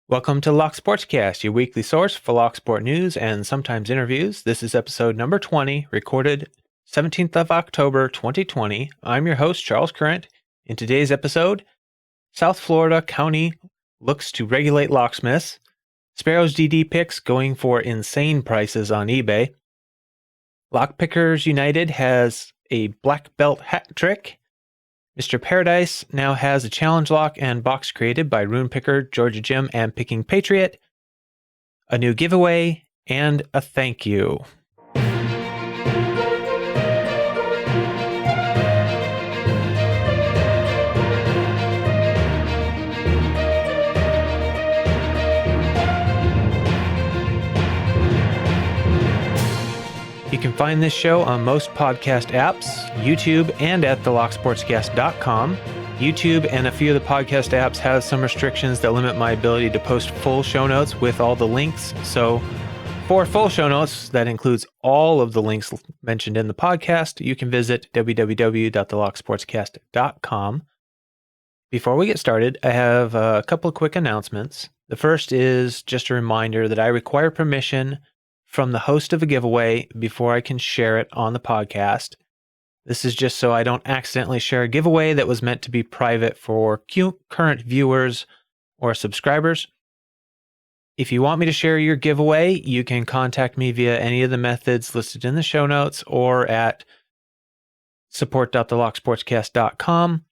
Welcome to Sportscast, your weekly source for Lockport news and sometimes interviews. This is episode number 20, recorded 17th of October 2020. I'm your host, Charles Current. In today's episode, South Florida County looks to regulate locksmiths. Sparrows DD picks going for insane prices on eBay. Lockpickers United has a black belt hat trick. Mr. Paradise now has a challenge lock and box created by Roonpicker, Georgia Jim and Picking Patriot, a new giveaway, and a thank you. You can find this show on most podcast apps, YouTube, and at locksportscast.com. YouTube and a few of the podcast apps have some restrictions that limit my ability to post full show notes with all the links. So for full show notes, that includes all of the links mentioned in the podcast, you can visit www.locksportscast.com. Before we get started, I have a couple of quick announcements. The first is just a reminder that I require permission from the host of a giveaway before I can share it on the podcast. This is just so I don't accidentally share a giveaway that was meant to be private for current viewers or subscribers. If you want me to share your giveaway, you can contact me via any of the methods listed in the show notes or at support.thelocksportscast.com.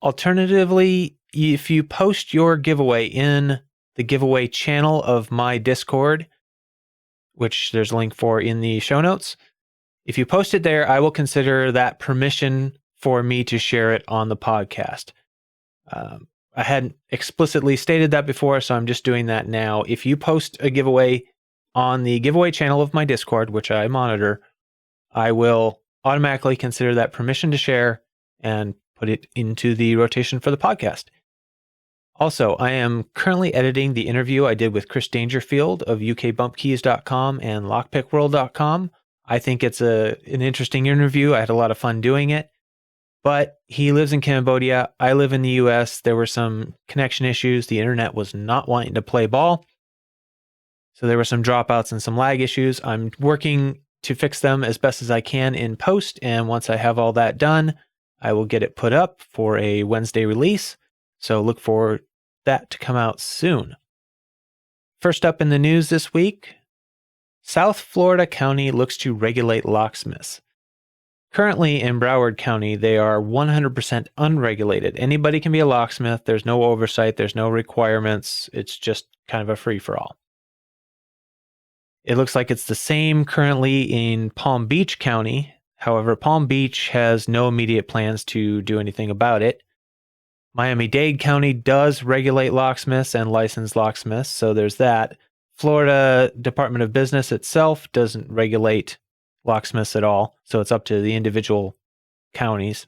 Alternatively, if you post your giveaway in the giveaway channel of my Discord, which there's a link for in the show notes. If you post it there, I will consider that permission for me to share it on the podcast. I hadn't explicitly stated that before, so I'm just doing that now. If you post a giveaway on the giveaway channel of my Discord, which I monitor, I will automatically consider that permission to share and put it into the rotation for the podcast. Also, I am currently editing the interview I did with Chris Dangerfield of ukbumpkeys.com and lockpickworld.com. I think it's an interesting interview. I had a lot of fun doing it. But he lives in Cambodia. I live in the US. There were some connection issues. The internet was not wanting to play ball. So there were some dropouts and some lag issues. I'm working to fix them as best as I can in post. And once I have all that done, I will get it put up for a Wednesday release. So look for that to come out soon. First up in the news this week, South Florida County looks to regulate locksmiths. Currently in Broward County, they are 100% unregulated. Anybody can be a locksmith. There's no oversight. There's no requirements. It's just kind of a free-for-all. It looks like it's the same currently in Palm Beach County. However, Palm Beach has no immediate plans to do anything about it. Miami-Dade County does regulate locksmiths and license locksmiths, so there's that. Florida Department of Business itself doesn't regulate locksmiths at all, so it's up to the individual counties.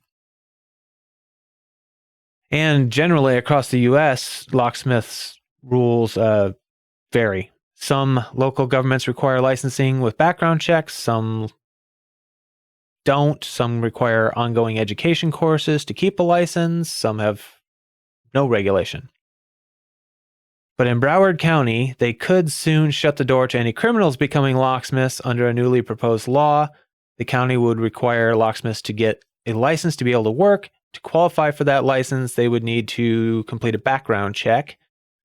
And generally across the U.S., locksmiths rules vary. Some local governments require licensing with background checks, some don't. Some require ongoing education courses to keep a license. Some have no regulation. But in Broward County, they could soon shut the door to any criminals becoming locksmiths under a newly proposed law. The county would require locksmiths to get a license to be able to work. To qualify for that license, they would need to complete a background check.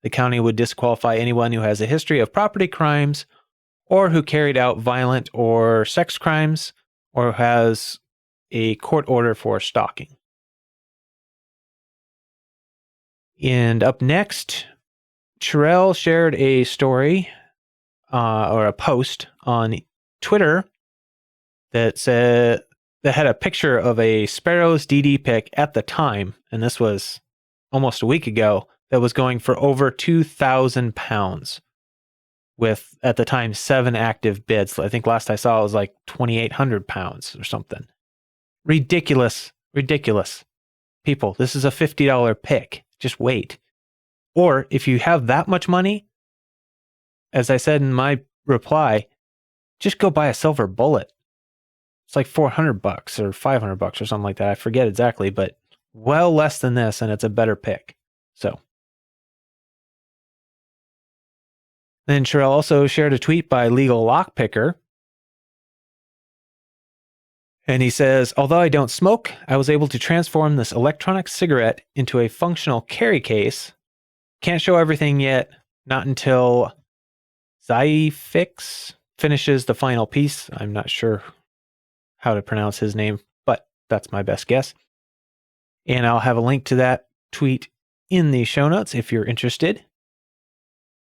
The county would disqualify anyone who has a history of property crimes or who carried out violent or sex crimes, or has a court order for stalking. And up next, Terrell shared a story or a post on Twitter that had a picture of a Sparrows DD pick at the time, and this was almost a week ago, that was going for over £2,000 with, at the time, 7 active bids. I think last I saw it was like £2,800 or something. Ridiculous. People, this is a $50 pick. Just wait. Or if you have that much money, as I said in my reply, just go buy a silver bullet. It's like $400 or $500 or something like that. I forget exactly, but well less than this, and it's a better pick. So Then Sherelle also shared a tweet by Legal Lockpicker. And he says, although I don't smoke, I was able to transform this electronic cigarette into a functional carry case. Can't show everything yet, not until Zyfix finishes the final piece. I'm not sure how to pronounce his name, but that's my best guess. And I'll have a link to that tweet in the show notes if you're interested.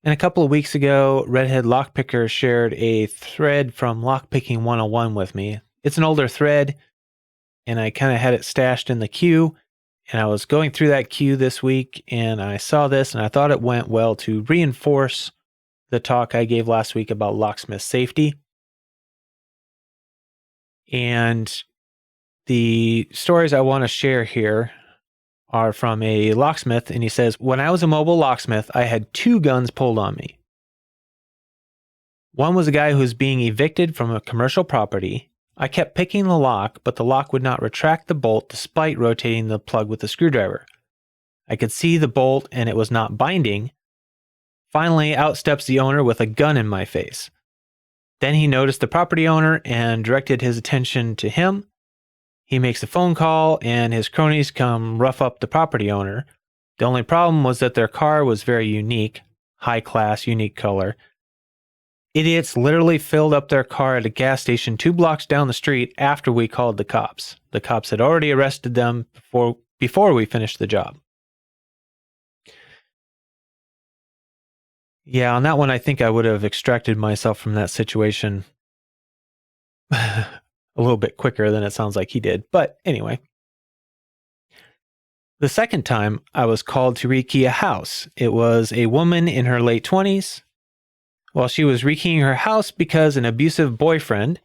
And a couple of weeks ago, Redhead Lockpicker shared a thread from Lockpicking 101 with me. It's an older thread, and I kind of had it stashed in the queue. And I was going through that queue this week, and I saw this, and I thought it went well to reinforce the talk I gave last week about Locksmith Safety. And the stories I want to share here are from a locksmith, and he says, when I was a mobile locksmith, I had 2 guns pulled on me. One was a guy who was being evicted from a commercial property. I kept picking the lock, but the lock would not retract the bolt despite rotating the plug with a screwdriver. I could see the bolt and it was not binding. Finally, out steps the owner with a gun in my face. Then he noticed the property owner and directed his attention to him. He makes a phone call and his cronies come rough up the property owner. The only problem was that their car was very unique, high class, unique color. Idiots literally filled up their car at a gas station 2 blocks down the street after we called the cops. The cops had already arrested them before we finished the job. Yeah, on that one, I think I would have extracted myself from that situation a little bit quicker than it sounds like he did. But anyway, the second time I was called to rekey a house. It was a woman in her late 20s. While she was rekeying her house because an abusive boyfriend,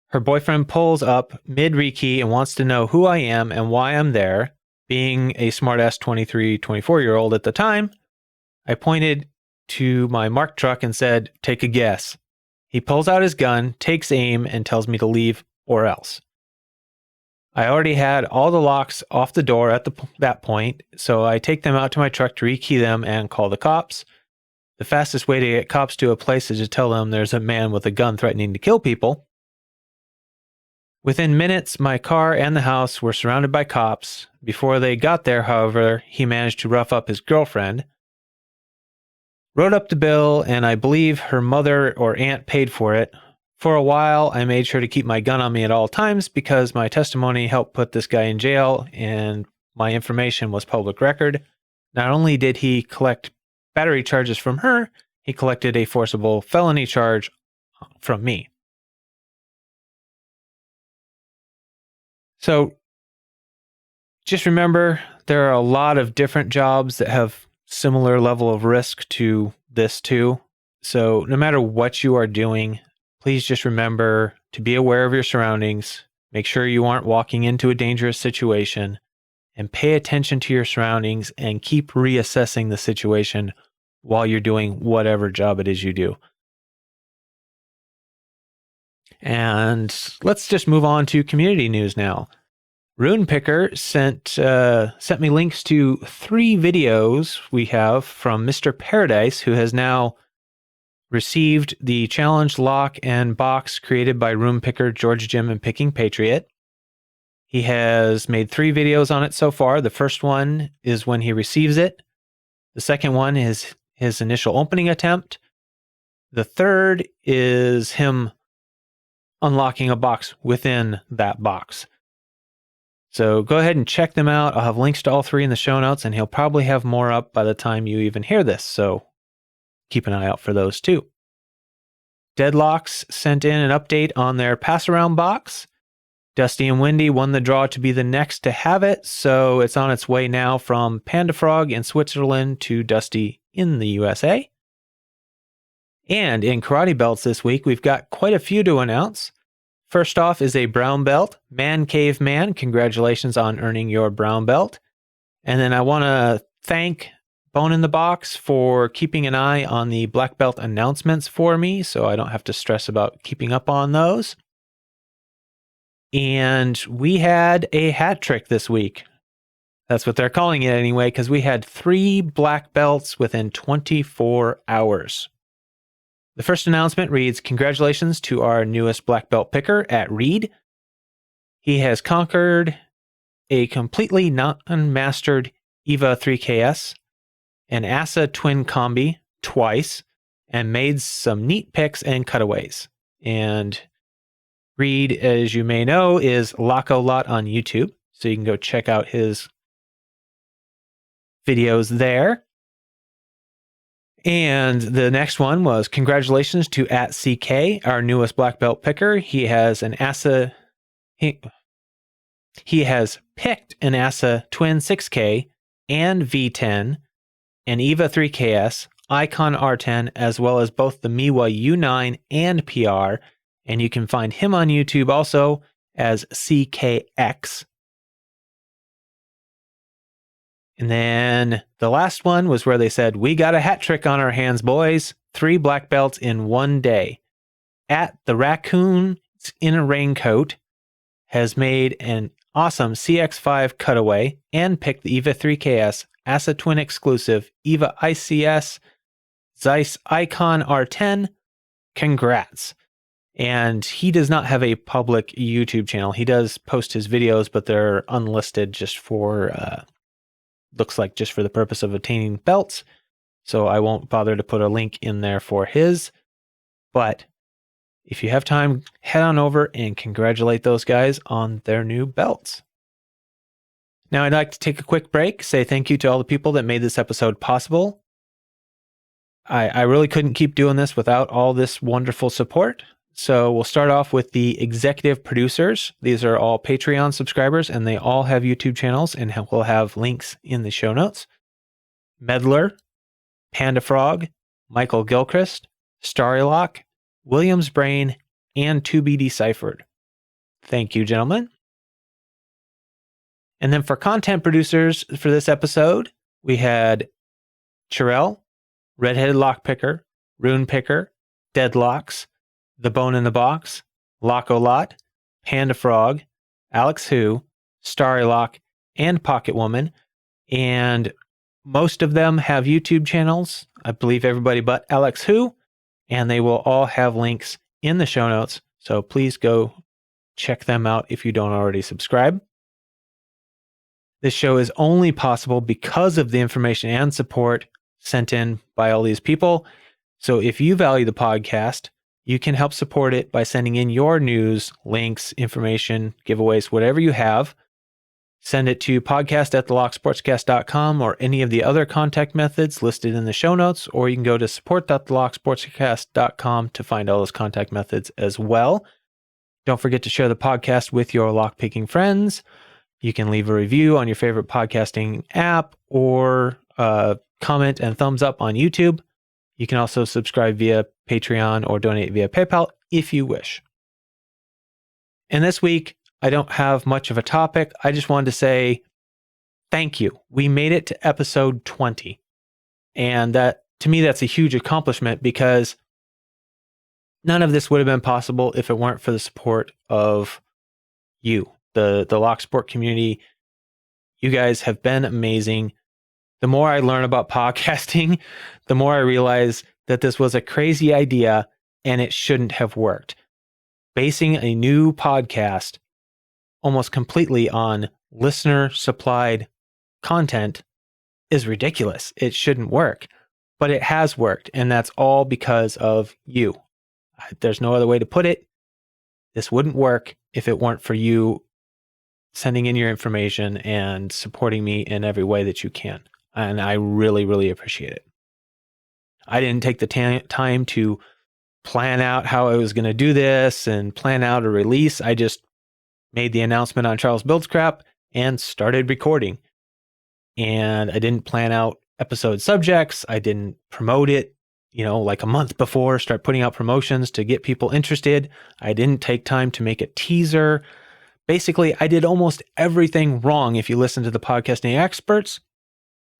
her boyfriend pulls up mid-rekey and wants to know who I am and why I'm there. Being a smartass 23, 24-year-old at the time, I pointed to my marked truck and said, take a guess. He pulls out his gun, takes aim, and tells me to leave or else. I already had all the locks off the door at that point, so I take them out to my truck to rekey them and call the cops. The fastest way to get cops to a place is to tell them there's a man with a gun threatening to kill people. Within minutes, my car and the house were surrounded by cops. Before they got there, however, he managed to rough up his girlfriend, wrote up the bill, and I believe her mother or aunt paid for it. For a while, I made sure to keep my gun on me at all times because my testimony helped put this guy in jail and my information was public record. Not only did he collect battery charges from her, he collected a forcible felony charge from me. So just remember, there are a lot of different jobs that have similar level of risk to this too. So no matter what you are doing, please just remember to be aware of your surroundings, make sure you aren't walking into a dangerous situation, and pay attention to your surroundings and keep reassessing the situation while you're doing whatever job it is you do. And let's just move on to community news now. Roonpicker sent me links to 3 videos we have from Mr. Paradise, who has now received the challenge lock and box created by Roonpicker, George, Jim, and Picking Patriot. He has made 3 videos on it so far. The first one is when he receives it. The second one is his initial opening attempt. The third is him unlocking a box within that box. So go ahead and check them out. I'll have links to all 3 in the show notes, and he'll probably have more up by the time you even hear this. So keep an eye out for those too. Deadlocks sent in an update on their pass-around box. Dusty and Windy won the draw to be the next to have it, so it's on its way now from Panda Frog in Switzerland to Dusty in the USA. And in karate belts this week, we've got quite a few to announce. First off is a brown belt. Man Cave Man, congratulations on earning your brown belt. And then I want to thank Bone in the Box for keeping an eye on the black belt announcements for me, so I don't have to stress about keeping up on those. And we had a hat trick this week. That's what they're calling it anyway, because we had 3 black belts within 24 hours. The first announcement reads, congratulations to our newest black belt picker at Reed. He has conquered a completely non-mastered EVA 3KS, an ASA twin combi twice, and made some neat picks and cutaways. And Reed, as you may know, is Lot on YouTube, so you can go check out his videos there. And the next one was congratulations to @CK, our newest black belt picker. He has an ASA. He has picked an ASA Twin 6K and V10, an EVA 3KS, Icon R10, as well as both the Miwa U9 and PR. And you can find him on YouTube also as CKX. And then the last one was where they said, we got a hat trick on our hands, boys. 3 black belts in one day. The Raccoon in a Raincoat has made an awesome CX5 cutaway and picked the EVA 3KS, ASA Twin exclusive, EVA ICS, Zeiss Icon R10. Congrats. And he does not have a public YouTube channel. He does post his videos, but they're unlisted just for... looks like just for the purpose of obtaining belts. So I won't bother to put a link in there for his. But if you have time, head on over and congratulate those guys on their new belts. Now I'd like to take a quick break, say thank you to all the people that made this episode possible. I really couldn't keep doing this without all this wonderful support. So we'll start off with the executive producers. These are all Patreon subscribers, and they all have YouTube channels, and we'll have links in the show notes. Medler, Panda Frog, Michael Gilchrist, Starrylock, Williams Brain, and To Be Deciphered. Thank you, gentlemen. And then for content producers for this episode, we had Chirel, Redheaded Lockpicker, Roonpicker, Deadlocks, The Bone in the Box, Lot, Panda Frog, Alex Who, Starrylock, and Pocket Woman. And most of them have YouTube channels. I believe everybody but Alex Who. And they will all have links in the show notes. So please go check them out if you don't already subscribe. This show is only possible because of the information and support sent in by all these people. So if you value the podcast, you can help support it by sending in your news, links, information, giveaways, whatever you have. Send it to podcast@thelocksportscast.com or any of the other contact methods listed in the show notes, or you can go to support.thelocksportscast.com to find all those contact methods as well. Don't forget to share the podcast with your lockpicking friends. You can leave a review on your favorite podcasting app or comment and thumbs up on YouTube. You can also subscribe via Patreon or donate via PayPal if you wish. And this week, I don't have much of a topic. I just wanted to say thank you. We made it to episode 20. And that, to me, that's a huge accomplishment because none of this would have been possible if it weren't for the support of you, the Lockport community. You guys have been amazing. The more I learn about podcasting, the more I realize that this was a crazy idea and it shouldn't have worked. Basing a new podcast almost completely on listener-supplied content is ridiculous. It shouldn't work, but it has worked, and that's all because of you. There's no other way to put it. This wouldn't work if it weren't for you sending in your information and supporting me in every way that you can. And I really, really appreciate it. I didn't take the time to plan out how I was going to do this and plan out a release. I just made the announcement on Charles Builds Crap and started recording. And I didn't plan out episode subjects. I didn't promote it, like a month before, start putting out promotions to get people interested. I didn't take time to make a teaser. Basically, I did almost everything wrong if you listen to the podcasting experts,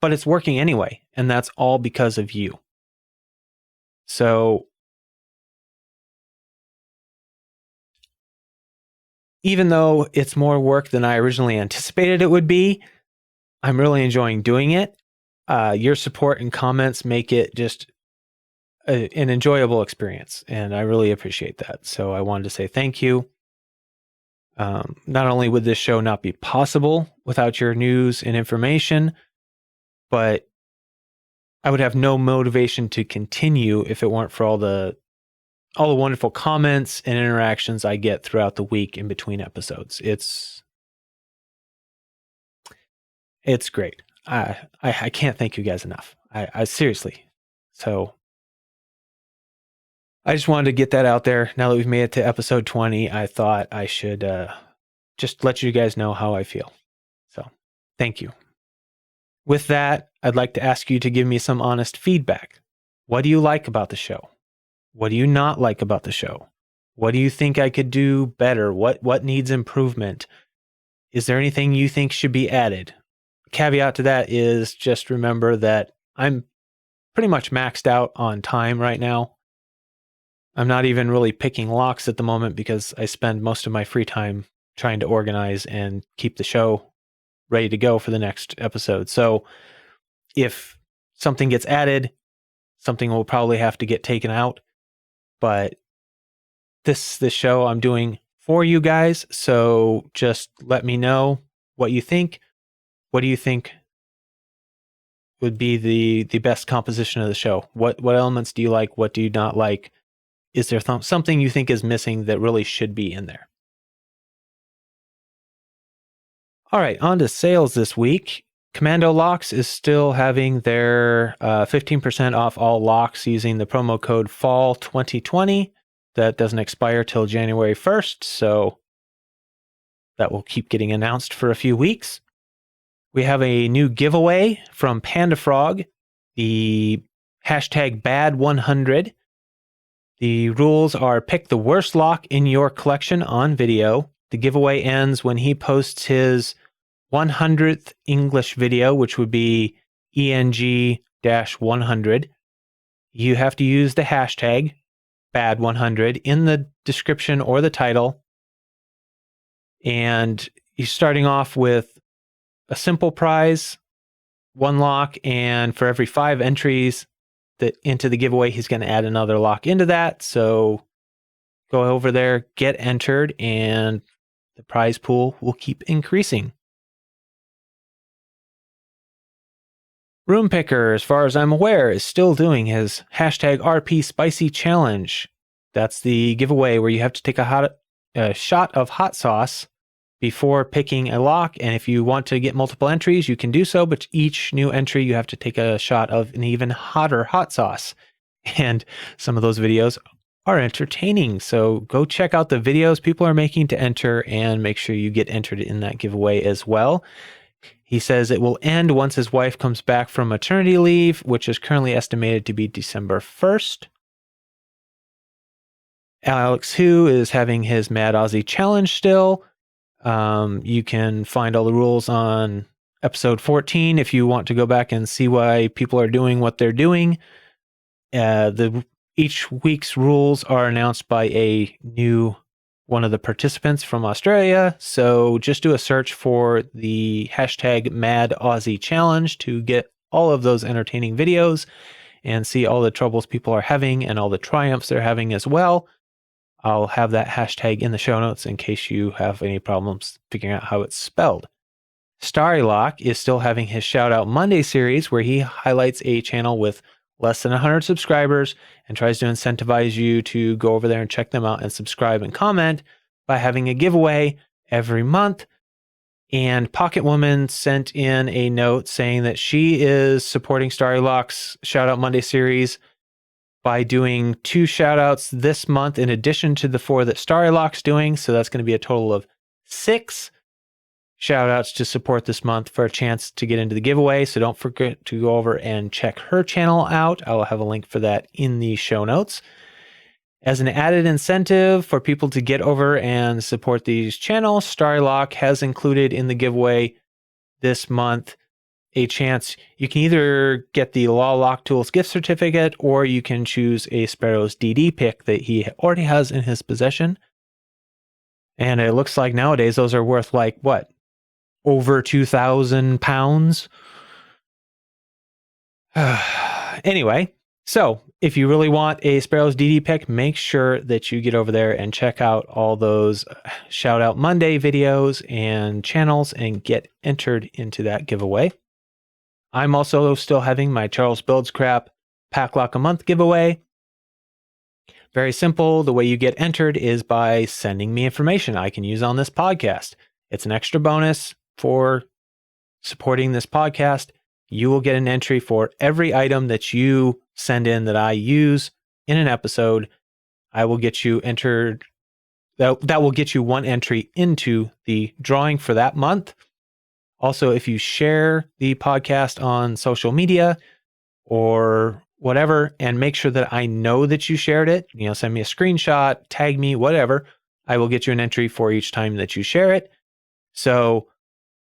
but it's working anyway. And that's all because of you. So even though it's more work than I originally anticipated it would be, I'm really enjoying doing it. Your support and comments make it just an enjoyable experience, and I really appreciate that. So I wanted to say thank you. Not only would this show not be possible without your news and information, but I would have no motivation to continue if it weren't for all the wonderful comments and interactions I get throughout the week in between episodes. It's great. I can't thank you guys enough. I seriously. So I just wanted to get that out there. Now that we've made it to episode 20, I thought I should just let you guys know how I feel. So thank you. With that, I'd like to ask you to give me some honest feedback. What do you like about the show? What do you not like about the show? What do you think I could do better? What needs improvement? Is there anything you think should be added? Caveat to that is just remember that I'm pretty much maxed out on time right now. I'm not even really picking locks at the moment because I spend most of my free time trying to organize and keep the show ready to go for the next episode. So if something gets added, something will probably have to get taken out. But this show I'm doing for you guys. So just let me know what you think. What do you think would be the best composition of the show? What elements do you like? What do you not like? Is there something you think is missing that really should be in there? All right, on to sales this week. Commando Locks is still having their 15% off all locks using the promo code FALL 2020. That doesn't expire till January 1st, so that will keep getting announced for a few weeks. We have a new giveaway from Panda Frog, the hashtag #Bad100. The rules are pick the worst lock in your collection on video. The giveaway ends when he posts his 100th English video, which would be ENG-100. You have to use the hashtag #Bad100 in the description or the title. And he's starting off with a simple prize, one lock, and for every 5 entries into the giveaway, he's going to add another lock into that. So go over there, get entered, and the prize pool will keep increasing. Roonpicker, as far as I'm aware, is still doing his hashtag RP Spicy Challenge. That's the giveaway where you have to take a shot of hot sauce before picking a lock. And if you want to get multiple entries, you can do so. But each new entry, you have to take a shot of an even hotter hot sauce. And some of those videos are entertaining. So go check out the videos people are making to enter and make sure you get entered in that giveaway as well. He says it will end once his wife comes back from maternity leave, which is currently estimated to be December 1st. Alex Hu is having his Mad Aussie Challenge still. You can find all the rules on episode 14 if you want to go back and see why people are doing what they're doing. Each week's rules are announced by one of the participants from Australia. So just do a search for the hashtag Mad Aussie Challenge to get all of those entertaining videos and see all the troubles people are having and all the triumphs they're having as well. I'll have that hashtag in the show notes in case you have any problems figuring out how it's spelled. Starry Lock is still having his Shout Out Monday series where he highlights a channel with less than 100 subscribers and tries to incentivize you to go over there and check them out and subscribe and comment by having a giveaway every month. And Pocket Woman sent in a note saying that she is supporting Starry Lock's Shout Out Monday series by doing 2 shout outs this month in addition to the 4 that Starry Lock's doing. So that's going to be a total of 6 shout outs to support this month for a chance to get into the giveaway. So don't forget to go over and check her channel out. I will have a link for that in the show notes. As an added incentive for people to get over and support these channels, Starry Lock has included in the giveaway this month a chance. You can either get the Law Lock Tools gift certificate or you can choose a Sparrows DD pick that he already has in his possession. And it looks like nowadays those are worth like what? Over £2,000. Anyway, So if you really want a Sparrows DD pick, make sure that you get over there and check out all those Shout Out Monday videos and channels and get entered into that giveaway. I'm also still having my Charles Builds Crap Pack Lock a Month giveaway. Very simple. The way you get entered is by sending me information I can use on this podcast. It's an extra bonus for supporting this podcast. You will get an entry for every item that you send in that I use in an episode. I will get you entered. That will get you one entry into the drawing for that month. Also, if you share the podcast on social media or whatever, and make sure that I know that you shared it, send me a screenshot, tag me, whatever, I will get you an entry for each time that you share it. So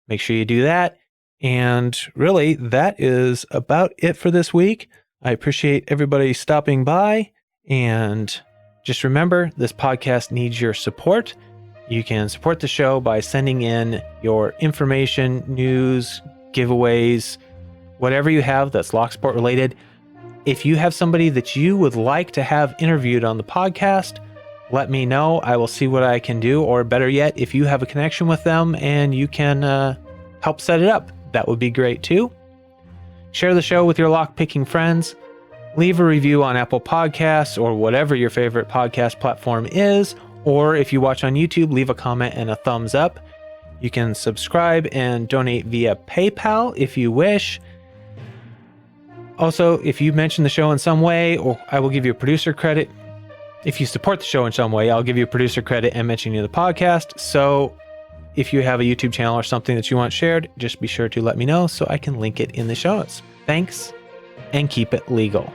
make sure you do that. And really, that is about it for this week. I appreciate everybody stopping by. And just remember, this podcast needs your support. You can support the show by sending in your information, news, giveaways, whatever you have that's Locksport related. If you have somebody that you would like to have interviewed on the podcast, let me know. I will see what I can do. Or better yet, if you have a connection with them and you can help set it up, that would be great too. Share the show with your lock-picking friends. Leave a review on Apple Podcasts or whatever your favorite podcast platform is. Or if you watch on YouTube, leave a comment and a thumbs up. You can subscribe and donate via PayPal if you wish. Also, if you mention the show in some way, or I will give you a producer credit. If you support the show in some way, I'll give you a producer credit and mention you in the podcast. So if you have a YouTube channel or something that you want shared, just be sure to let me know so I can link it in the show notes. Thanks, and keep it legal.